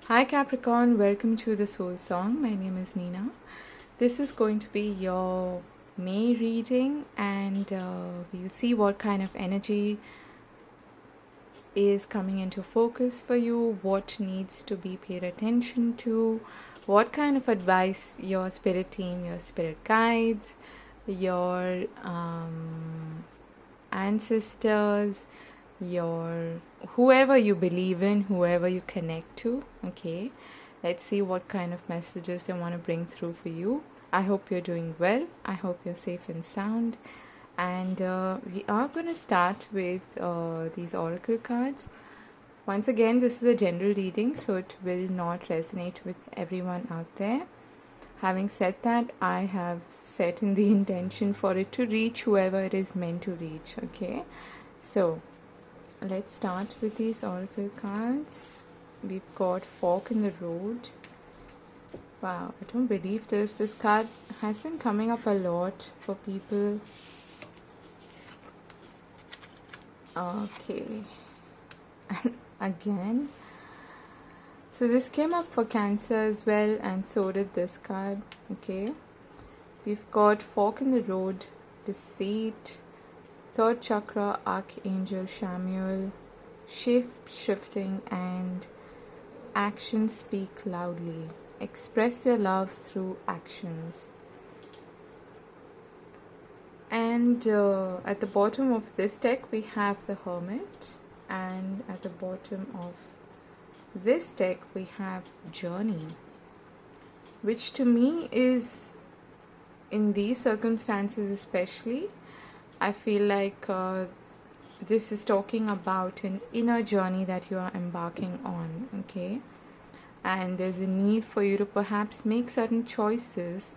Hi Capricorn, welcome to the Soul Song. My name is Nina. This is going to be your May reading, and we'll see what kind of energy is coming into focus for you, what needs to be paid attention to, what kind of advice your spirit team, your spirit guides, your ancestors, your whoever you believe in, whoever you connect to. Okay, let's see what kind of messages they want to bring through for you. I hope you're doing well. I hope you're safe and sound. And we are going to start with these oracle cards. Once again, this is a general reading, so it will not resonate with everyone out there. Having said that, I have set in the intention for it to reach whoever it is meant to reach. Okay, so let's start with these oracle cards. We've got Fork in the Road. Wow, I don't believe this. This card has been coming up a lot for people. Okay. Again. So this came up for Cancer as well, and so did this card. Okay. We've got Fork in the Road, Deceit, Third Chakra, Archangel Samuel, Shifting, and Actions Speak Loudly. Express your love through actions. And at the bottom of this deck we have the Hermit, and at the bottom of this deck we have Journey, which to me is, in these circumstances especially, I feel like this is talking about an inner journey that you are embarking on, okay? And there's a need for you to perhaps make certain choices,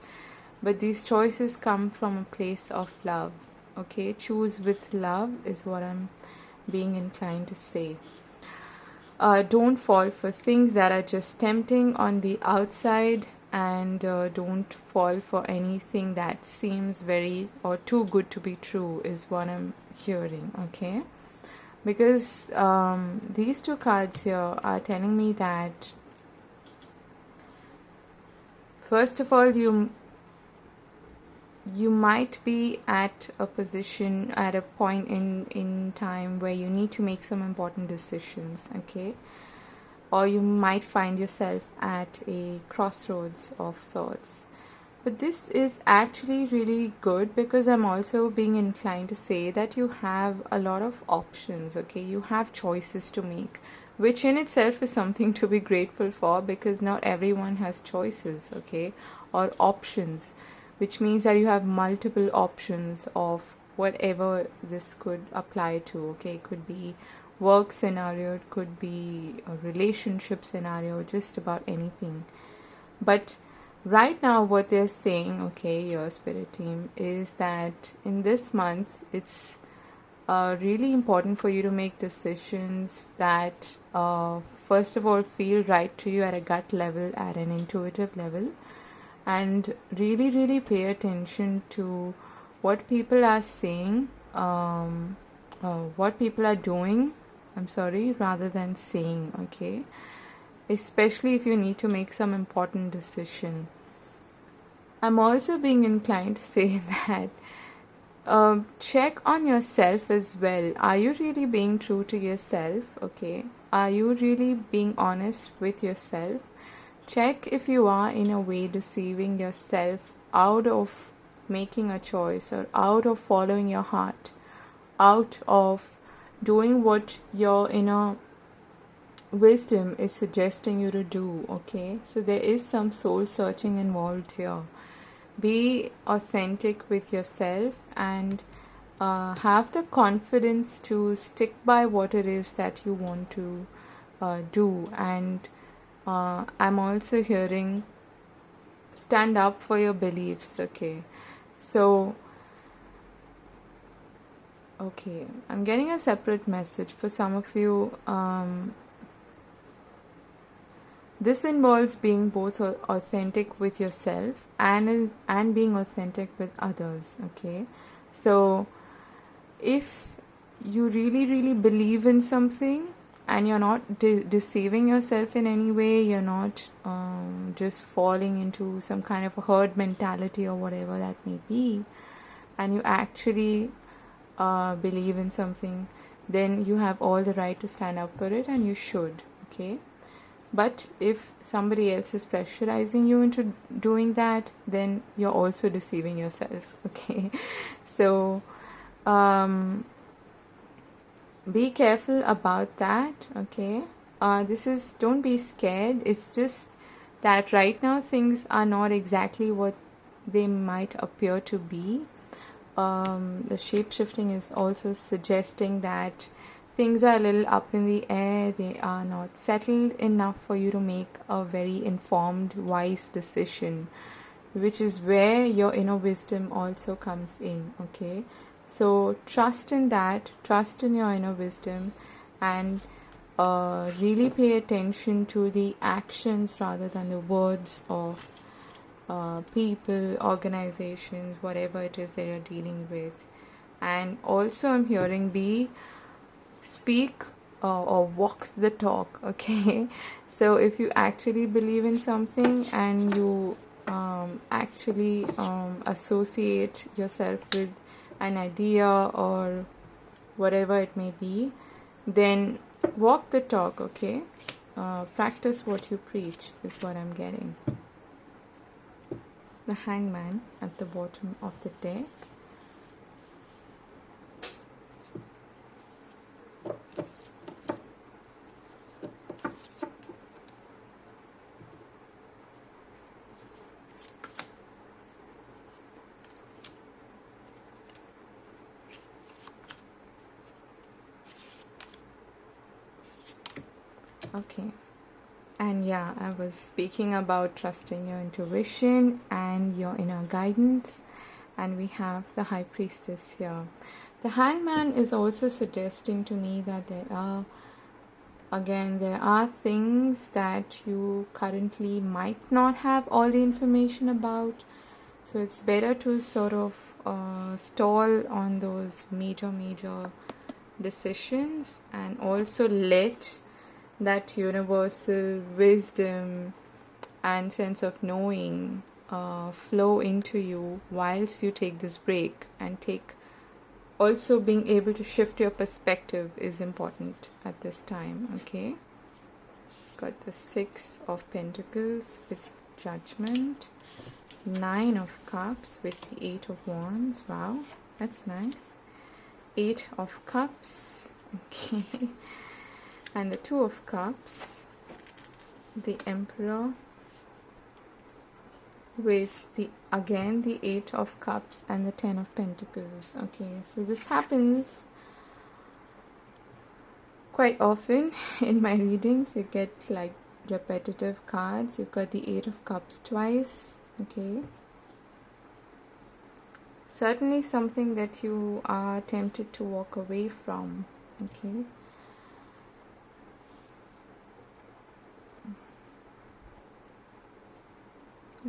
but these choices come from a place of love, okay? Choose with love is what I'm being inclined to say. Don't fall for things that are just tempting on the outside, and don't fall for anything that seems very or too good to be true is what I'm hearing, okay? Because these two cards here are telling me that first of all, you might be at a position, at a point in time where you need to make some important decisions, okay? Or you might find yourself at a crossroads of sorts. But this is actually really good, because I'm also being inclined to say that you have a lot of options, okay? You have choices to make, which in itself is something to be grateful for, because not everyone has choices, okay? Or options, which means that you have multiple options of whatever this could apply to, okay? It could be work scenario, it could be a relationship scenario, just about anything. But right now what they're saying, okay, your spirit team, is that in this month it's really important for you to make decisions that first of all feel right to you at a gut level, at an intuitive level, and really pay attention to what people are saying, what people are doing, rather than saying, okay? Especially if you need to make some important decision. I'm also being inclined to say that check on yourself as well. Are you really being true to yourself, okay? Are you really being honest with yourself? Check if you are in a way deceiving yourself out of making a choice, or out of following your heart, out of doing what your inner wisdom is suggesting you to do, okay? So there is some soul searching involved here. Be authentic with yourself, and have the confidence to stick by what it is that you want to do. And I'm also hearing stand up for your beliefs, okay? So okay, I'm getting a separate message for some of you. This involves being both authentic with yourself and being authentic with others, okay? So if you really believe in something, and you're not deceiving yourself in any way. You're not just falling into some kind of a herd mentality or whatever that may be, and you actually believe in something, then you have all the right to stand up for it, and you should. Okay. But if somebody else is pressurizing you into doing that, then you're also deceiving yourself. Okay. So be careful about that. Okay. Don't be scared. It's just that right now things are not exactly what they might appear to be. The shape shifting is also suggesting that things are a little up in the air. They are not settled enough for you to make a very informed, wise decision, which is where your inner wisdom also comes in. Okay. So trust in that, trust in your inner wisdom, and really pay attention to the actions rather than the words of people, organizations, whatever it is that you're dealing with. And also I'm hearing speak or walk the talk. Okay. So if you actually believe in something and you actually associate yourself with an idea or whatever it may be, then walk the talk. Okay. Practice what you preach is what I'm getting. The Hangman at the bottom of the deck. Okay. And yeah, I was speaking about trusting your intuition and your inner guidance. And we have the High Priestess here. The Hangman is also suggesting to me that there are things that you currently might not have all the information about. So it's better to sort of stall on those major decisions, and also let that universal wisdom and sense of knowing flow into you whilst you take this break. And also being able to shift your perspective is important at this time. Okay. Got the 6 of Pentacles with Judgment, 9 of Cups with the 8 of Wands. Wow, that's nice. 8 of Cups. Okay. And the 2 of Cups, the Emperor, with the 8 of Cups and the 10 of Pentacles. Okay, so this happens quite often in my readings. You get like repetitive cards. You've got the 8 of Cups twice. Okay, certainly something that you are tempted to walk away from. Okay.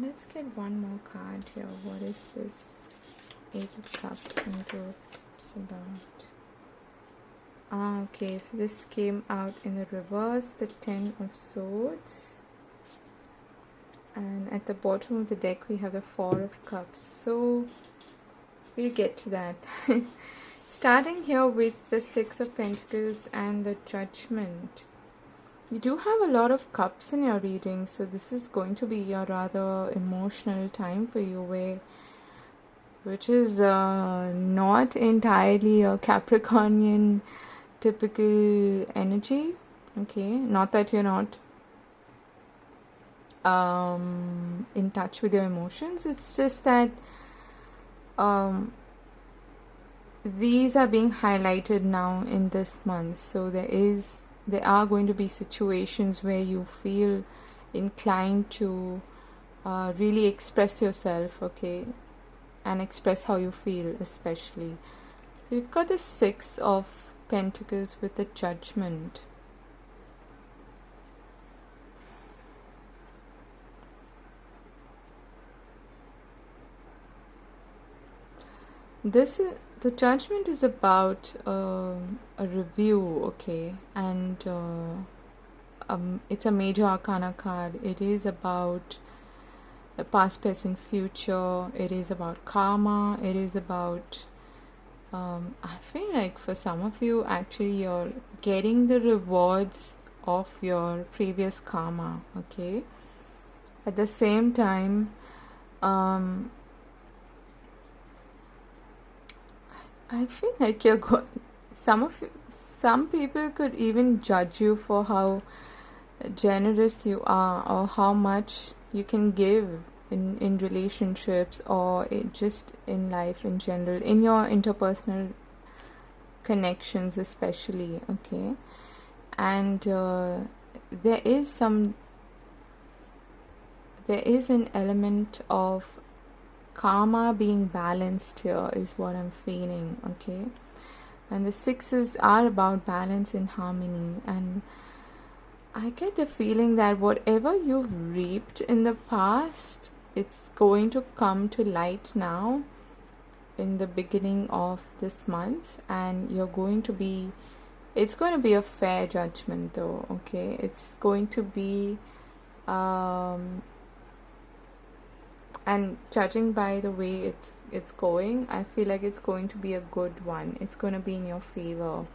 Let's get one more card here. What is this 8 of Cups and 2 of Cups about? Okay, so this came out in the reverse, the 10 of Swords. And at the bottom of the deck we have the 4 of Cups. So we'll get to that. Starting here with the 6 of Pentacles and the Judgment. You do have a lot of cups in your reading, so this is going to be a rather emotional time for you, which is not entirely a Capricornian typical energy. Okay, not that you're not in touch with your emotions. It's just that these are being highlighted now in this month. So there are going to be situations where you feel inclined to really express yourself, okay, and express how you feel, especially. So you've got the 6 of Pentacles with the Judgment. This The judgment is about a review, okay, and it's a major arcana card. It is about the past, present, future. It is about karma. It is about I feel like for some of you, actually, you're getting the rewards of your previous karma, okay? At the same time, um, I feel like some people could even judge you for how generous you are or how much you can give in relationships or just in life in general, in your interpersonal connections especially, okay? And there is an element of karma being balanced here is what I'm feeling, okay? And the sixes are about balance and harmony, and I get the feeling that whatever you've reaped in the past, it's going to come to light now in the beginning of this month, and it's going to be a fair judgment though, okay? It's going to be and judging by the way it's going, I feel like it's going to be a good one. It's going to be in your favor.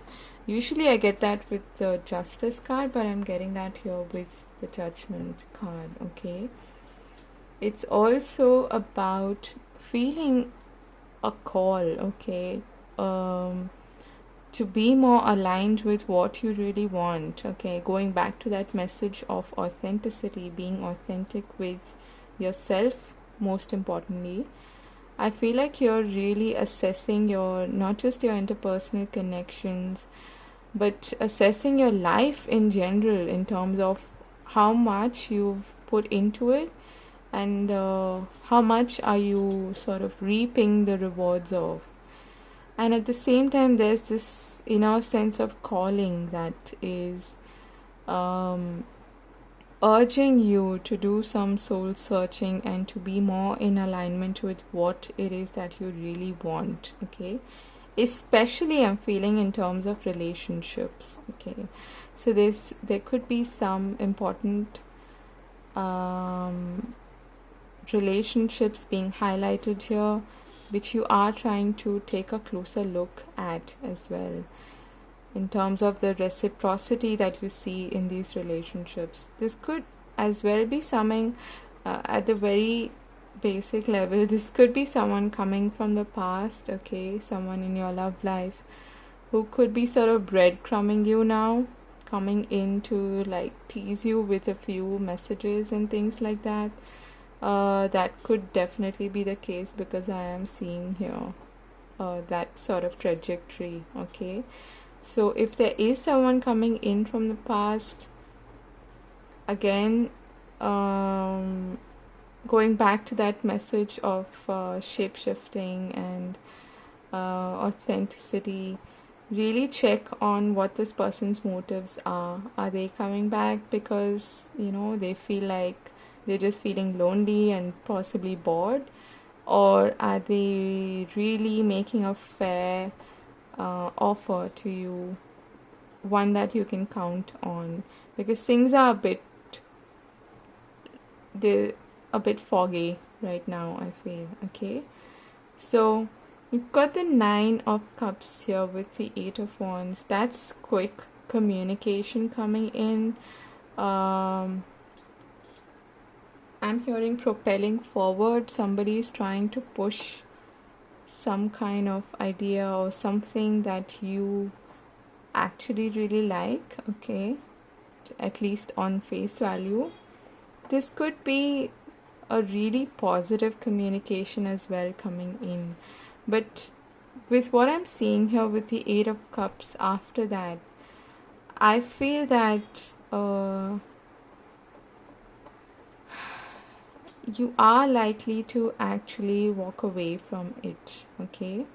Usually I get that with the Justice card, but I'm getting that here with the Judgment card, okay? It's also about feeling a call, okay? To be more aligned with what you really want, okay? Going back to that message of authenticity, being authentic with yourself, most importantly. I feel like you're really assessing not just your interpersonal connections, but assessing your life in general in terms of how much you've put into it and how much are you sort of reaping the rewards of. And at the same time, there's this inner sense of calling that is urging you to do some soul searching and to be more in alignment with what it is that you really want, okay? Especially I'm feeling in terms of relationships, okay? So there could be some important relationships being highlighted here, which you are trying to take a closer look at as well, in terms of the reciprocity that you see in these relationships. This could as well be something at the very basic level. This could be someone coming from the past, okay? Someone in your love life who could be sort of breadcrumbing you now, coming in to like tease you with a few messages and things like that. That could definitely be the case because I am seeing here that sort of trajectory, okay? So if there is someone coming in from the past, again, going back to that message of shape-shifting and authenticity, really check on what this person's motives are. Are they coming back because, they feel like they're just feeling lonely and possibly bored? Or are they really making a fair offer to you, one that you can count on? Because things are they're a bit foggy right now, I feel, okay? So we've got the 9 of Cups here with the 8 of Wands. That's quick communication coming in. I'm hearing propelling forward. Somebody is trying to push some kind of idea or something that you actually really like, okay? At least on face value. This could be a really positive communication as well coming in. But with what I'm seeing here with the 8 of Cups after that, I feel that you are likely to actually walk away from it, okay?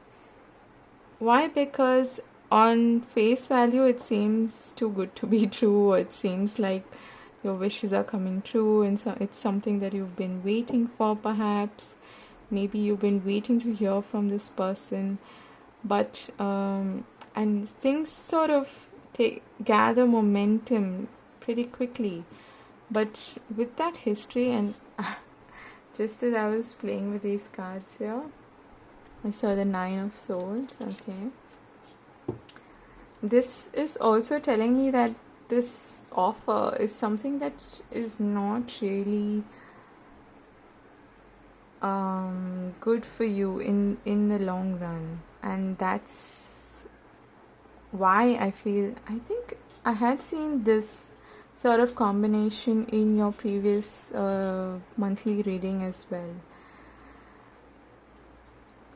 Why? Because on face value it seems too good to be true, or it seems like your wishes are coming true, and so it's something that you've been waiting for perhaps. Maybe you've been waiting to hear from this person. but and things sort of gather momentum pretty quickly. But with that history, and just as I was playing with these cards here, I saw the Nine of Swords. Okay, this is also telling me that this offer is something that is not really good for you in the long run, and that's why I think I had seen this sort of combination in your previous monthly reading as well.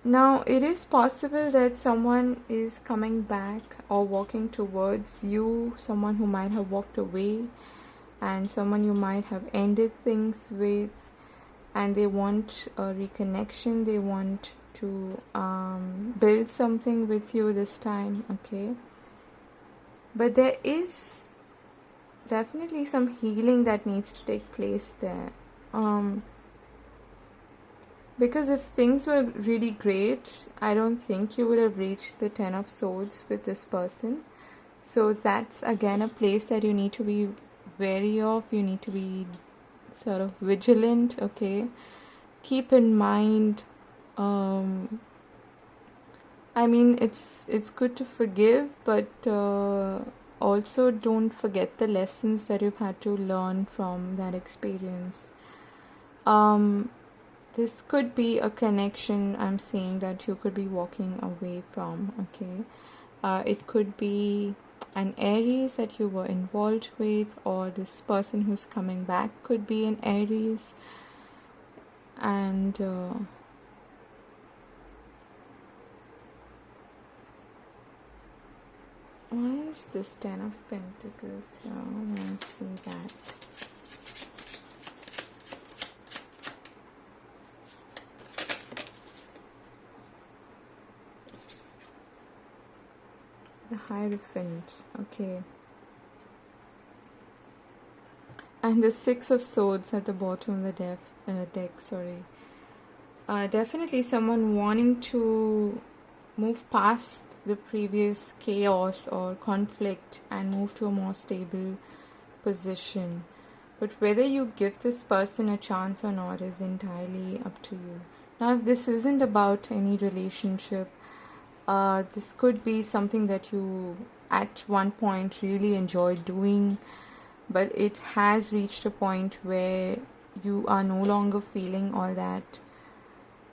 Now, it is possible that someone is coming back or walking towards you, someone who might have walked away, and someone you might have ended things with, and they want a reconnection, they want to build something with you this time, okay? But there is definitely some healing that needs to take place there. Because if things were really great, I don't think you would have reached the 10 of Swords with this person. So that's again a place that you need to be wary of. You need to be sort of vigilant, okay? Keep in mind, I mean, it's good to forgive, but also don't forget the lessons that you've had to learn from that experience. This could be a connection I'm seeing that you could be walking away from, okay? It could be an Aries that you were involved with, or this person who's coming back could be an Aries. And why is this 10 of Pentacles here? I want to see that. The Hierophant, okay. And the Six of Swords at the bottom of the deck, sorry. Definitely someone wanting to move past the previous chaos or conflict and move to a more stable position. But whether you give this person a chance or not is entirely up to you. Now, if this isn't about any relationship, this could be something that you at one point really enjoyed doing, but it has reached a point where you are no longer feeling all that.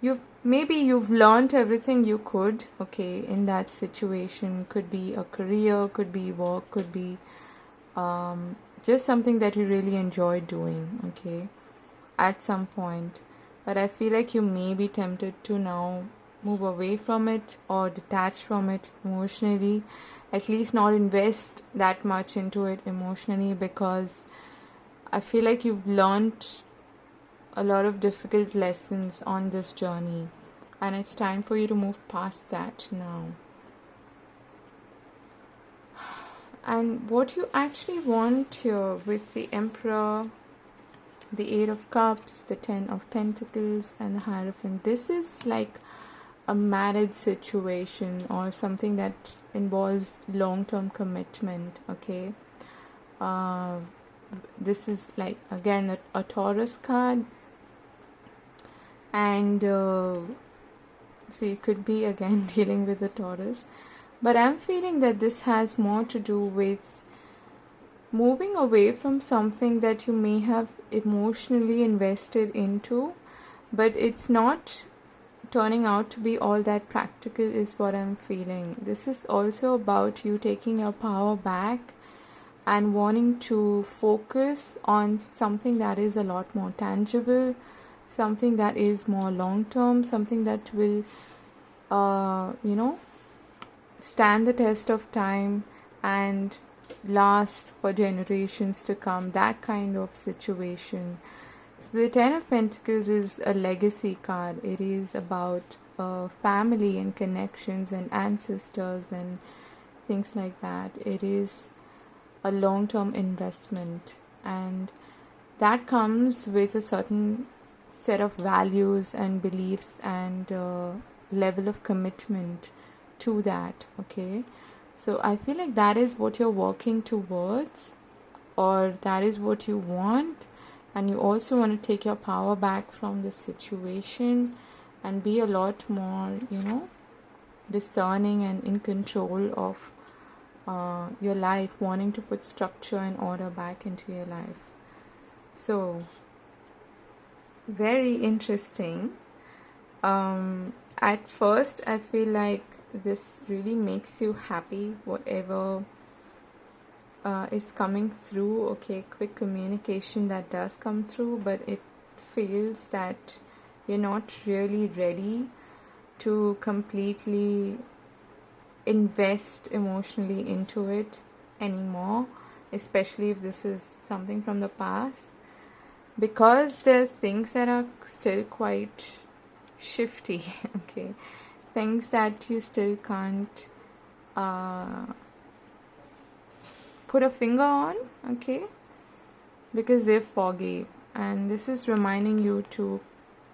You've learned everything you could, okay, in that situation. Could be a career, could be work, could be just something that you really enjoy doing, okay, at some point. But I feel like you may be tempted to now move away from it or detach from it emotionally, at least not invest that much into it emotionally, because I feel like you've learned a lot of difficult lessons on this journey, and it's time for you to move past that now. And what you actually want here with the Emperor, the Eight of Cups, the 10 of Pentacles, and the Hierophant, this is like a marriage situation or something that involves long-term commitment, okay? This is like, again, a Taurus card, and so you could be again dealing with the Taurus, but I'm feeling that this has more to do with moving away from something that you may have emotionally invested into, but it's not turning out to be all that practical, is what I'm feeling. This is also about you taking your power back and wanting to focus on something that is a lot more tangible, something that is more long-term, something that will, stand the test of time and last for generations to come, that kind of situation. So the 10 of Pentacles is a legacy card. It is about family and connections and ancestors and things like that. It is a long-term investment, and that comes with a certain set of values and beliefs and level of commitment to that. Okay, so I feel like that is what you're working towards, or that is what you want, and you also want to take your power back from this situation and be a lot more, discerning and in control of your life, wanting to put structure and order back into your life. So, very interesting. At first, I feel like this really makes you happy, whatever is coming through. Okay, quick communication that does come through, but it feels that you're not really ready to completely invest emotionally into it anymore, especially if this is something from the past, because there are things that are still quite shifty. Okay, things that you still can't put a finger on, okay, because they're foggy, and this is reminding you to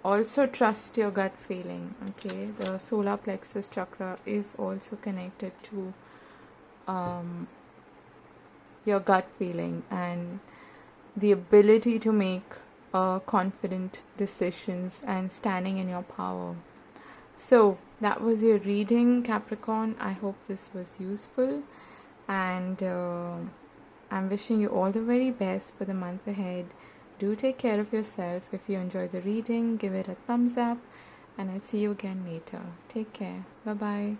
also trust your gut feeling. Okay, the solar plexus chakra is also connected to your gut feeling and the ability to make confident decisions and standing in your power. So that was your reading, Capricorn. I hope this was useful, and I'm wishing you all the very best for the month ahead. Do take care of yourself. If you enjoyed the reading, give it a thumbs up, and I'll see you again later. Take care. Bye bye.